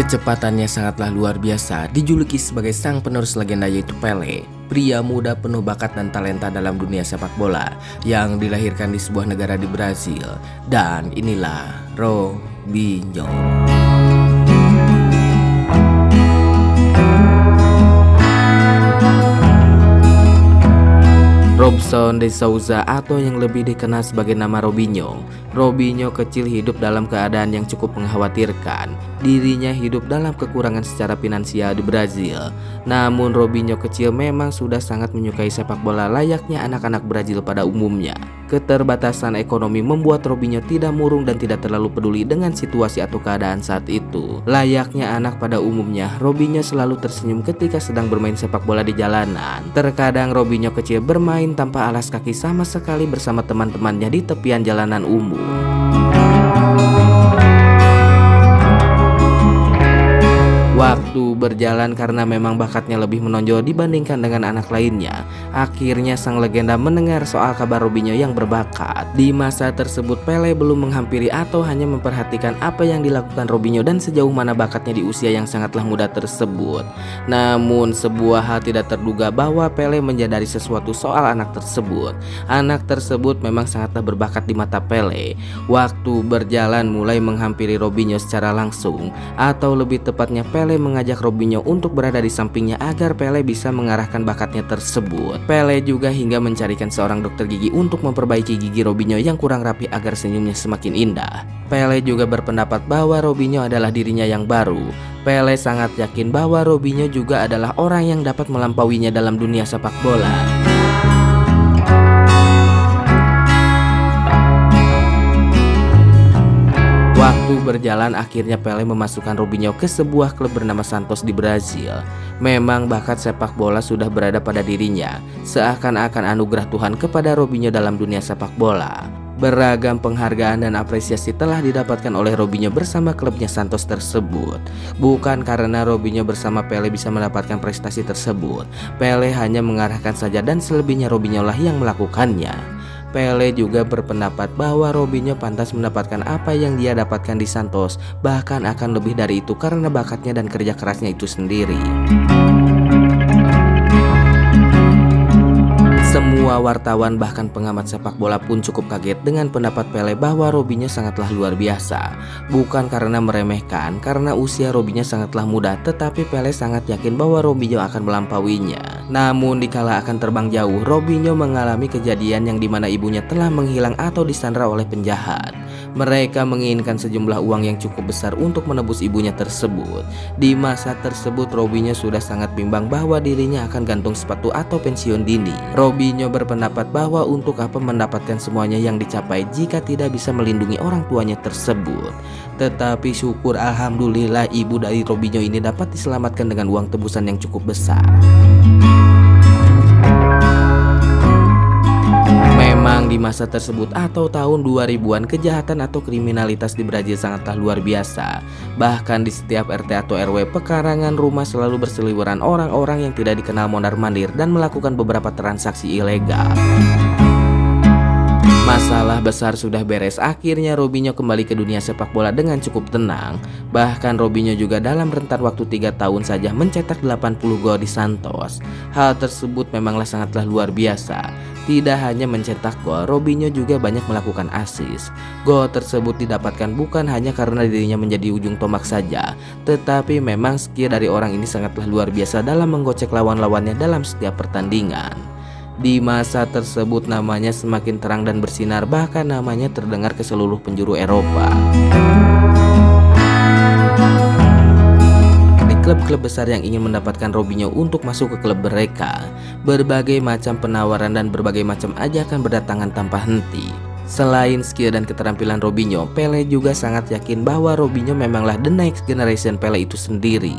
Kecepatannya sangatlah luar biasa, dijuluki sebagai sang penerus legenda yaitu Pele, pria muda penuh bakat dan talenta dalam dunia sepak bola yang dilahirkan di sebuah negara di Brazil. Dan inilah Robinho. Robson de Souza atau yang lebih dikenal sebagai nama Robinho. Robinho kecil hidup dalam keadaan yang cukup mengkhawatirkan. Dirinya hidup dalam kekurangan secara finansial di Brazil. Namun Robinho kecil memang sudah sangat menyukai sepak bola layaknya anak-anak Brazil pada umumnya. Keterbatasan ekonomi membuat Robinho tidak murung dan tidak terlalu peduli dengan situasi atau keadaan saat itu. Layaknya anak pada umumnya, Robinho selalu tersenyum ketika sedang bermain sepak bola di jalanan. Terkadang Robinho kecil bermain tanpa alas kaki sama sekali bersama teman-temannya di tepian jalanan umum. Waktu berjalan karena memang bakatnya lebih menonjol dibandingkan dengan anak lainnya. Akhirnya sang legenda mendengar soal kabar Robinho yang berbakat. Di masa tersebut Pele belum menghampiri atau hanya memperhatikan apa yang dilakukan Robinho dan sejauh mana bakatnya di usia yang sangatlah muda tersebut. Namun sebuah hal tidak terduga bahwa Pele menyadari sesuatu soal anak tersebut. Anak tersebut memang sangatlah berbakat di mata Pele. Waktu berjalan mulai menghampiri Robinho secara langsung, atau lebih tepatnya Pele mengajak Robinho untuk berada di sampingnya agar Pele bisa mengarahkan bakatnya tersebut. Pele juga hingga mencarikan seorang dokter gigi untuk memperbaiki gigi Robinho yang kurang rapi agar senyumnya semakin indah. Pele juga berpendapat bahwa Robinho adalah dirinya yang baru. Pele sangat yakin bahwa Robinho juga adalah orang yang dapat melampauinya dalam dunia sepak bola. Waktu berjalan akhirnya Pele memasukkan Robinho ke sebuah klub bernama Santos di Brazil. Memang bakat sepak bola sudah berada pada dirinya, seakan-akan anugerah Tuhan kepada Robinho dalam dunia sepak bola. Beragam penghargaan dan apresiasi telah didapatkan oleh Robinho bersama klubnya Santos tersebut. Bukan karena Robinho bersama Pele bisa mendapatkan prestasi tersebut, Pele hanya mengarahkan saja dan selebihnya Robinho lah yang melakukannya. Pele juga berpendapat bahwa Robinho pantas mendapatkan apa yang dia dapatkan di Santos, bahkan akan lebih dari itu karena bakatnya dan kerja kerasnya itu sendiri. Semua wartawan bahkan pengamat sepak bola pun cukup kaget dengan pendapat Pele bahwa Robinho sangatlah luar biasa. Bukan karena meremehkan, karena usia Robinho sangatlah muda, tetapi Pele sangat yakin bahwa Robinho akan melampauinya. Namun dikala akan terbang jauh, Robinho mengalami kejadian yang dimana ibunya telah menghilang atau disandra oleh penjahat. Mereka menginginkan sejumlah uang yang cukup besar untuk menebus ibunya tersebut. Di masa tersebut Robinho sudah sangat bimbang bahwa dirinya akan gantung sepatu atau pensiun dini. Robinho berpendapat bahwa untuk apa mendapatkan semuanya yang dicapai jika tidak bisa melindungi orang tuanya tersebut. Tetapi syukur alhamdulillah ibu dari Robinho ini dapat diselamatkan dengan uang tebusan yang cukup besar. Memang di masa tersebut atau tahun 2000-an kejahatan atau kriminalitas di Brazil sangatlah luar biasa. Bahkan di setiap RT atau RW pekarangan rumah selalu berseliweran orang-orang yang tidak dikenal mondar-mandir dan melakukan beberapa transaksi ilegal. Masalah besar sudah beres, akhirnya Robinho kembali ke dunia sepak bola dengan cukup tenang. Bahkan Robinho juga dalam rentan waktu 3 tahun saja mencetak 80 gol di Santos. Hal tersebut memanglah sangatlah luar biasa. Tidak hanya mencetak gol, Robinho juga banyak melakukan assist. Gol tersebut didapatkan bukan hanya karena dirinya menjadi ujung tombak saja, tetapi memang skill dari orang ini sangatlah luar biasa dalam menggocek lawan-lawannya dalam setiap pertandingan. Di masa tersebut namanya semakin terang dan bersinar, bahkan namanya terdengar ke seluruh penjuru Eropa. Di klub-klub besar yang ingin mendapatkan Robinho untuk masuk ke klub mereka, berbagai macam penawaran dan berbagai macam ajakan berdatangan tanpa henti. Selain skill dan keterampilan Robinho, Pele juga sangat yakin bahwa Robinho memanglah the next generation Pele itu sendiri.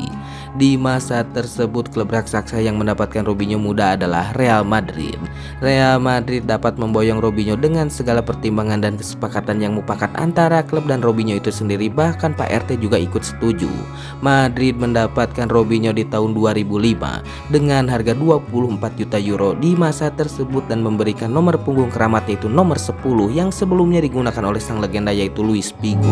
Di masa tersebut klub raksasa yang mendapatkan Robinho muda adalah Real Madrid. Real Madrid dapat memboyong Robinho dengan segala pertimbangan dan kesepakatan yang mufakat antara klub dan Robinho itu sendiri, bahkan Pak RT juga ikut setuju. Madrid mendapatkan Robinho di tahun 2005 dengan harga 24 juta euro di masa tersebut dan memberikan nomor punggung keramat yaitu nomor 10 yang sebelumnya digunakan oleh sang legenda yaitu Luis Figo.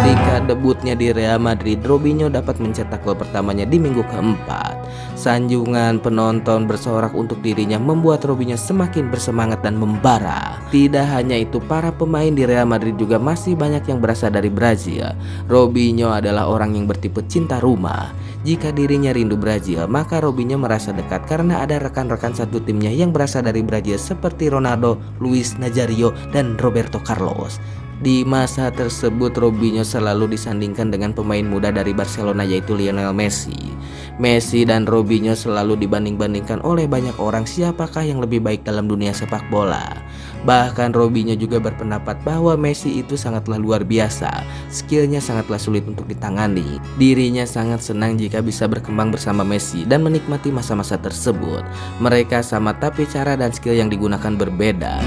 Ketika debutnya di Real Madrid, Robinho dapat mencetak gol pertamanya di minggu keempat. Sanjungan penonton bersorak untuk dirinya membuat Robinho semakin bersemangat dan membara. Tidak hanya itu, para pemain di Real Madrid juga masih banyak yang berasal dari Brazil. Robinho adalah orang yang bertipe cinta rumah. Jika dirinya rindu Brazil, maka Robinho merasa dekat karena ada rekan-rekan satu timnya yang berasal dari Brazil seperti Ronaldo, Luis Nazario, dan Roberto Carlos. Di masa tersebut Robinho selalu disandingkan dengan pemain muda dari Barcelona yaitu Lionel Messi. Messi dan Robinho selalu dibanding-bandingkan oleh banyak orang siapakah yang lebih baik dalam dunia sepak bola. Bahkan Robinho juga berpendapat bahwa Messi itu sangatlah luar biasa, skillnya sangatlah sulit untuk ditangani. Dirinya sangat senang jika bisa berkembang bersama Messi dan menikmati masa-masa tersebut. Mereka sama tapi cara dan skill yang digunakan berbeda.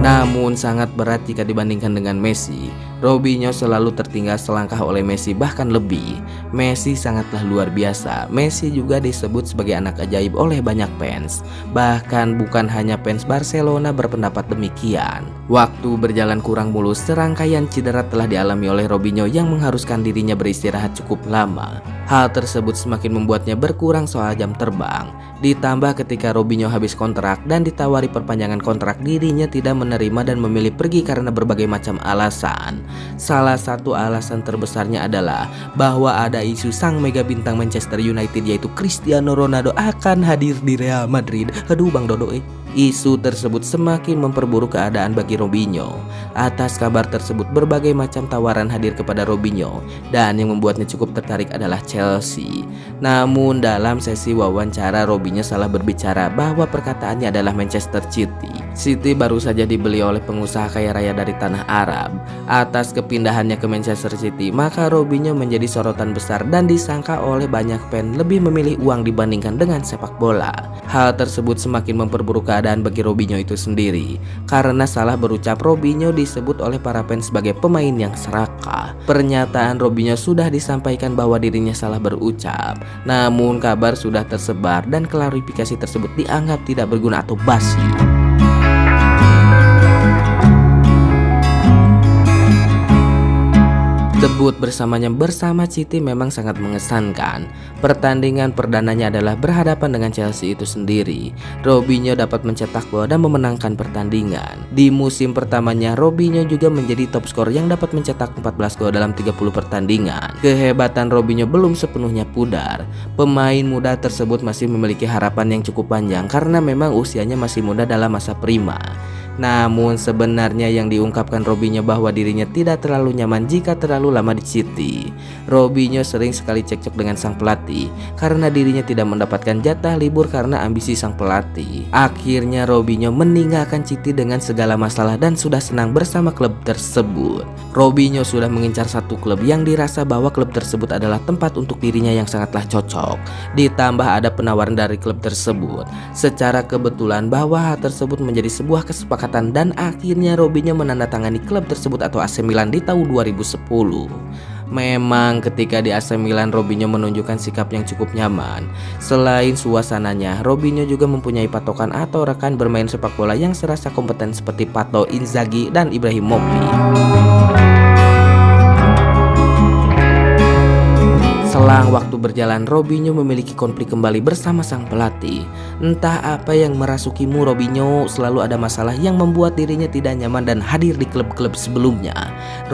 Namun sangat berat jika dibandingkan dengan Messi. Robinho selalu tertinggal selangkah oleh Messi, bahkan lebih. Messi sangatlah luar biasa. Messi juga disebut sebagai anak ajaib oleh banyak fans. Bahkan bukan hanya fans Barcelona berpendapat demikian. Waktu berjalan kurang mulus, serangkaian cedera telah dialami oleh Robinho yang mengharuskan dirinya beristirahat cukup lama. Hal tersebut semakin membuatnya berkurang soal jam terbang. Ditambah ketika Robinho habis kontrak dan ditawari perpanjangan kontrak, dirinya tidak menerima dan memilih pergi karena berbagai macam alasan. Salah satu alasan terbesarnya adalah bahwa ada isu sang mega bintang Manchester United yaitu Cristiano Ronaldo akan hadir di Real Madrid. Aduh Bang Dodo Isu tersebut semakin memperburuk keadaan bagi Robinho. Atas kabar tersebut berbagai macam tawaran hadir kepada Robinho dan yang membuatnya cukup tertarik adalah Chelsea. Namun dalam sesi wawancara Robinho salah berbicara bahwa perkataannya adalah Manchester City. City baru saja dibeli oleh pengusaha kaya raya dari tanah Arab. Atas kepindahannya ke Manchester City, maka Robinho menjadi sorotan besar dan disangka oleh banyak fans lebih memilih uang dibandingkan dengan sepak bola. Hal tersebut semakin memperburuk keadaan bagi Robinho itu sendiri. Karena salah berucap, Robinho disebut oleh para fans sebagai pemain yang serakah. Pernyataan Robinho sudah disampaikan bahwa dirinya salah berucap. Namun kabar sudah tersebar dan klarifikasi tersebut dianggap tidak berguna atau basi. Debut bersamanya bersama City memang sangat mengesankan. Pertandingan perdananya adalah berhadapan dengan Chelsea itu sendiri. Robinho dapat mencetak gol dan memenangkan pertandingan. Di musim pertamanya, Robinho juga menjadi top skor yang dapat mencetak 14 gol dalam 30 pertandingan. Kehebatan Robinho belum sepenuhnya pudar. Pemain muda tersebut masih memiliki harapan yang cukup panjang karena memang usianya masih muda dalam masa prima. Namun sebenarnya yang diungkapkan Robinho bahwa dirinya tidak terlalu nyaman jika terlalu lama di City. Robinho sering sekali cekcok dengan sang pelatih karena dirinya tidak mendapatkan jatah libur karena ambisi sang pelatih. Akhirnya Robinho meninggalkan City dengan segala masalah dan sudah senang bersama klub tersebut. Robinho sudah mengincar satu klub yang dirasa bahwa klub tersebut adalah tempat untuk dirinya yang sangatlah cocok. Ditambah ada penawaran dari klub tersebut. Secara kebetulan bahwa hal tersebut menjadi sebuah kesepakatan dan akhirnya Robinho menandatangani klub tersebut atau AC Milan di tahun 2010. Memang ketika di AC Milan Robinho menunjukkan sikap yang cukup nyaman. Selain suasananya, Robinho juga mempunyai patokan atau rekan bermain sepak bola yang serasa kompeten seperti Pato, Inzaghi, dan Ibrahimovic. Selang waktu berjalan, Robinho memiliki konflik kembali bersama sang pelatih. Entah apa yang merasukimu Robinho, selalu ada masalah yang membuat dirinya tidak nyaman dan hadir di klub-klub sebelumnya.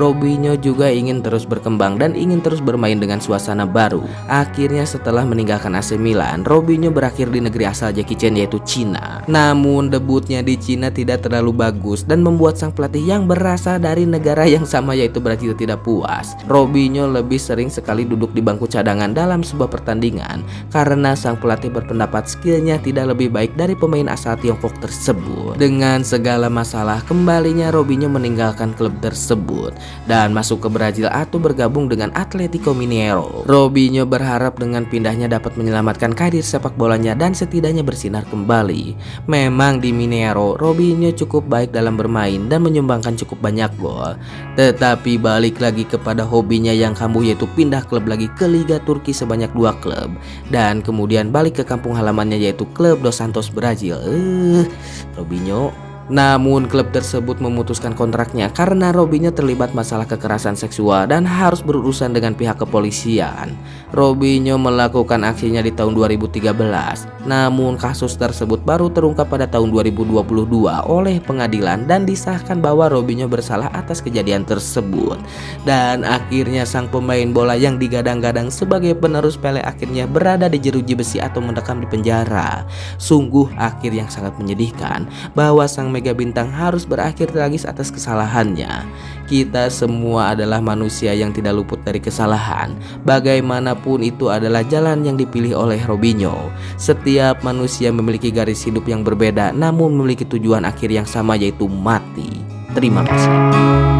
Robinho juga ingin terus berkembang dan ingin terus bermain dengan suasana baru. Akhirnya setelah meninggalkan AC Milan, Robinho berakhir di negeri asal Jackie Chan yaitu Cina. Namun debutnya di Cina tidak terlalu bagus dan membuat sang pelatih yang berasal dari negara yang sama yaitu Brazil tidak puas. Robinho lebih sering sekali duduk di bangku cadangan dalam sebuah pertandingan karena sang pelatih berpendapat skillnya tidak lebih baik dari pemain asal Tiongkok tersebut. Dengan segala masalah, kembalinya Robinho meninggalkan klub tersebut dan masuk ke Brazil atau bergabung dengan Atlético Mineiro. Robinho berharap dengan pindahnya dapat menyelamatkan karir sepak bolanya dan setidaknya bersinar kembali. Memang di Mineiro, Robinho cukup baik dalam bermain dan menyumbangkan cukup banyak gol. Tetapi balik lagi kepada hobinya yang kambuh yaitu pindah klub lagi ke Liga Turki sebanyak 2 klub dan kemudian balik ke kampung halamannya yaitu klub Dos Santos Brazil. Robinho. Namun klub tersebut memutuskan kontraknya karena Robinho terlibat masalah kekerasan seksual dan harus berurusan dengan pihak kepolisian. Robinho melakukan aksinya di tahun 2013. Namun kasus tersebut baru terungkap pada tahun 2022 oleh pengadilan dan disahkan bahwa Robinho bersalah atas kejadian tersebut. Dan akhirnya sang pemain bola yang digadang-gadang sebagai penerus Pele akhirnya berada di jeruji besi atau mendekam di penjara. Sungguh akhir yang sangat menyedihkan bahwa sang mega bintang harus berakhir tragis atas kesalahannya. Kita semua adalah manusia yang tidak luput dari kesalahan. Bagaimanapun itu adalah jalan yang dipilih oleh Robinho. Setiap manusia memiliki garis hidup yang berbeda namun memiliki tujuan akhir yang sama yaitu mati. Terima kasih.